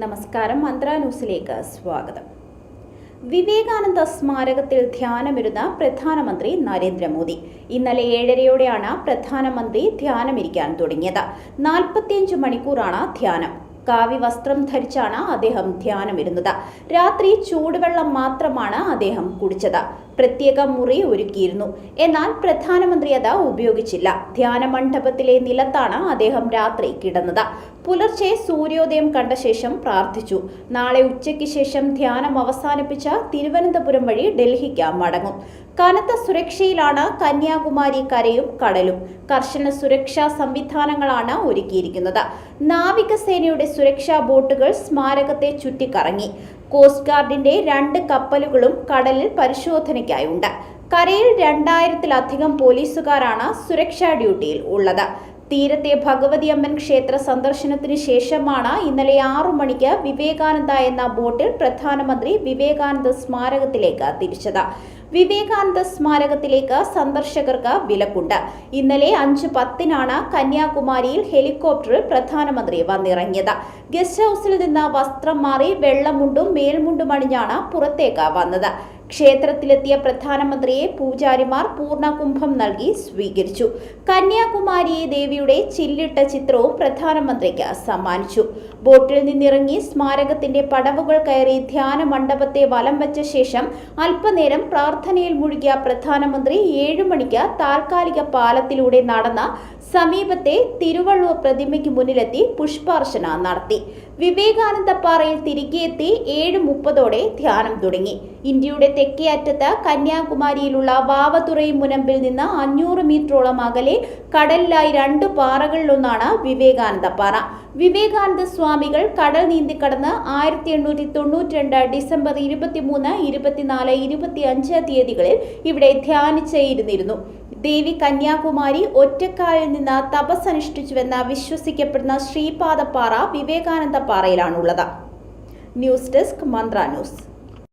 നമസ്കാരം, മന്ത്ര ന്യൂസിലേക്ക് സ്വാഗതം. വിവേകാനന്ദ സ്മാരകത്തിൽ ധ്യാനമിരുന്ന പ്രധാനമന്ത്രി നരേന്ദ്രമോദി. ഇന്നലെ 7:30 പ്രധാനമന്ത്രി ധ്യാനമിരിക്കാൻ തുടങ്ങിയത്. 45 മണിക്കൂറാണ് ധ്യാനം. കാവി വസ്ത്രം ധരിച്ചാണ് അദ്ദേഹം ധ്യാനമിരുന്നത്. രാത്രി ചൂടുവെള്ളം മാത്രമാണ് അദ്ദേഹം കുടിച്ചത്. പ്രത്യേക മുറി ഒരുക്കിയിരുന്നു. എന്നാൽ പ്രധാനമന്ത്രി അത് ഉപയോഗിച്ചില്ല. ധ്യാന മണ്ഡപത്തിലെ നിലത്താണ് അദ്ദേഹം രാത്രി കിടന്നത്. പുലർച്ചെ സൂര്യോദയം കണ്ട ശേഷം പ്രാർത്ഥിച്ചു. നാളെ ഉച്ചയ്ക്ക് ശേഷം ധ്യാനം അവസാനിപ്പിച്ച് തിരുവനന്തപുരം വഴി ഡൽഹിക്ക് മടങ്ങും. കനത്ത സുരക്ഷയിലാണ് കന്യാകുമാരി കരയും കടലും. കർശന സുരക്ഷാ സംവിധാനങ്ങളാണ് ഒരുക്കിയിരിക്കുന്നത്. നാവികസേനയുടെ സുരക്ഷാ ബോട്ടുകൾ സ്മാരകത്തെ ചുറ്റിക്കറങ്ങി. കോസ്റ്റ് ഗാർഡിന്റെ 2 കപ്പലുകളും കടലിൽ പരിശോധനയ്ക്കായുണ്ട്. കരയിൽ 2000-ലധികം പോലീസുകാരാണ് സുരക്ഷാ ഡ്യൂട്ടിയിൽ ഉള്ളത്. തീരത്തെ ഭഗവതി അമ്മൻ ക്ഷേത്ര സന്ദർശനത്തിന് ശേഷമാണ് ഇന്നലെ 6 മണിക്ക് വിവേകാനന്ദ എന്ന ബോട്ടിൽ പ്രധാനമന്ത്രി വിവേകാനന്ദ സ്മാരകത്തിലേക്ക് തിരിച്ചത്. വിവേകാനന്ദ സ്മാരകത്തിലേക്ക് സന്ദർശകർക്ക് വിലക്കുണ്ട്. ഇന്നലെ 5:10 കന്യാകുമാരിയിൽ ഹെലികോപ്റ്ററിൽ പ്രധാനമന്ത്രി വന്നിറങ്ങിയത്. ഗസ്റ്റ് ഹൌസിൽ നിന്ന് വസ്ത്രം മാറി വെള്ളമുണ്ടും മേൽമുണ്ടും അണിഞ്ഞാണ് പുറത്തേക്ക് വന്നത്. ക്ഷേത്രത്തിലെത്തിയ പ്രധാനമന്ത്രിയെ പൂജാരിമാർ പൂർണ്ണകുംഭം നൽകി സ്വീകരിച്ചു. കന്യാകുമാരി ദേവിയുടെ ചില്ലിട്ട ചിത്രവും പ്രധാനമന്ത്രിക്ക് സമ്മാനിച്ചു. ബോട്ടിൽ നിന്നിറങ്ങി സ്മാരകത്തിന്റെ പടവുകൾ കയറി ധ്യാന മണ്ഡപത്തെ വലം വെച്ച ശേഷം അല്പനേരം പ്രാർത്ഥനയിൽ മുഴുകിയ പ്രധാനമന്ത്രി 7 മണിക്ക് താൽക്കാലിക പാലത്തിലൂടെ നടന്ന് സമീപത്തെ തിരുവള്ളുവർ പ്രതിമയ്ക്ക് മുന്നിലെത്തി പുഷ്പാർച്ചന നടത്തി. വിവേകാനന്ദ പാറയിൽ തിരികെ എത്തി 7:30 ധ്യാനം തുടങ്ങി. ഇന്ത്യയുടെ തെക്കേ അറ്റത്ത് കന്യാകുമാരിയിലുള്ള വാവതുറൈ മുനമ്പിൽ നിന്ന് 500 മീറ്ററോളം അകലെ കടലിലായി 2 പാറകളിലൊന്നാണ് വിവേകാനന്ദ പാറ. വിവേകാനന്ദ സ്വാമികൾ കടൽ നീന്തിക്കടന്ന് 1892 ഡിസംബർ 23, 24, 25 തീയതികളിൽ ഇവിടെ ധ്യാനിച്ചിരുന്നിരുന്നു. ദേവി കന്യാകുമാരി ഒറ്റക്കാലിൽ നിന്ന് തപസ്സനുഷ്ഠിച്ചുവെന്ന് വിശ്വസിക്കപ്പെടുന്ന ശ്രീപാദപ്പാറ വിവേകാനന്ദ പാറയിലാണുള്ളത്. ന്യൂസ് ഡെസ്ക്, മന്ത്ര ന്യൂസ്.